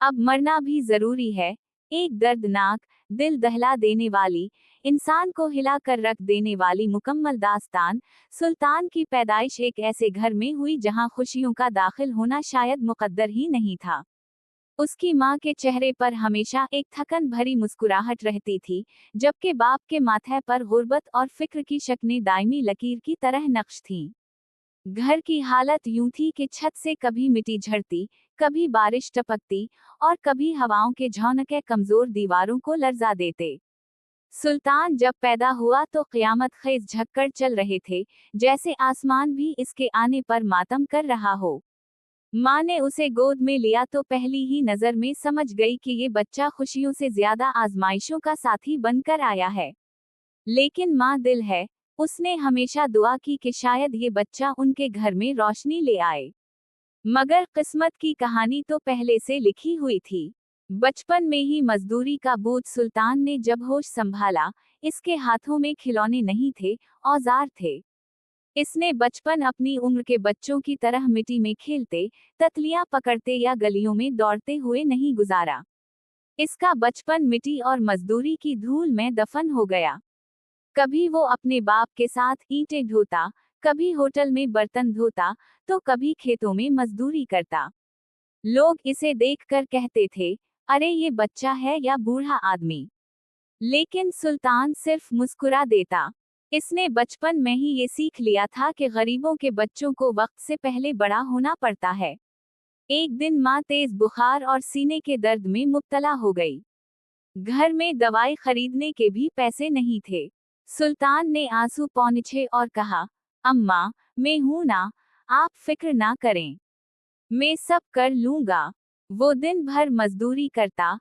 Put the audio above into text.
अब मरना भी जरूरी है। एक दर्दनाक, दिल दहला देने वाली, इंसान को हिला कर रख देने वाली मुकम्मल दास्तान। सुल्तान की पैदाइश एक ऐसे घर में हुई जहां खुशियों का दाखिल होना शायद मुकद्दर ही नहीं था। उसकी माँ के चेहरे पर हमेशा एक थकन भरी मुस्कुराहट रहती थी, जबकि बाप के माथे पर गुर्बत और फिक्र की शक्लें दायमी लकीर की तरह नक्श थीं। घर की हालत यूं थी कि छत से कभी मिट्टी झड़ती, कभी बारिश टपकती, और कभी हवाओं के झोंके कमजोर दीवारों को लर्जा देते। सुल्तान जब पैदा हुआ तो क़यामत ख़ेज़ झक्कड़ चल रहे थे, जैसे आसमान भी इसके आने पर मातम कर रहा हो। माँ ने उसे गोद में लिया तो पहली ही नज़र में समझ गई कि ये बच्चा खुशियों से ज्यादा आजमाइशों का साथी बनकर आया है। लेकिन माँ दिल है, उसने हमेशा दुआ की कि शायद ये बच्चा उनके घर में रोशनी ले आए। मगर किस्मत की कहानी तो पहले से लिखी हुई थी। बचपन में ही मजदूरी का बोझ सुल्तान ने जब होश संभाला, इसके हाथों में खिलौने नहीं थे, औजार थे। इसने बचपन अपनी उम्र के बच्चों की तरह मिट्टी में खेलते, तितलियां पकड़ते या गलियों में दौड़ते हुए नहीं गुजारा। इसका बचपन मिट्टी और मजदूरी की धूल में दफन हो गया। कभी वो अपने बाप के साथ ईंटें ढोता, कभी होटल में बर्तन धोता, तो कभी खेतों में मजदूरी करता। लोग इसे देखकर कहते थे, अरे ये बच्चा है या बूढ़ा आदमी। लेकिन सुल्तान सिर्फ मुस्कुरा देता। इसने बचपन में ही ये सीख लिया था कि गरीबों के बच्चों को वक्त से पहले बड़ा होना पड़ता है। एक दिन माँ तेज बुखार और सीने के दर्द में मुब्तला हो गई। घर में दवाई खरीदने के भी पैसे नहीं थे। सुल्तान ने आंसू पौंछे और कहा, अम्मा, मैं हूं ना, आप फिक्र ना करें, मैं सब कर लूंगा। वो दिन भर मजदूरी करता,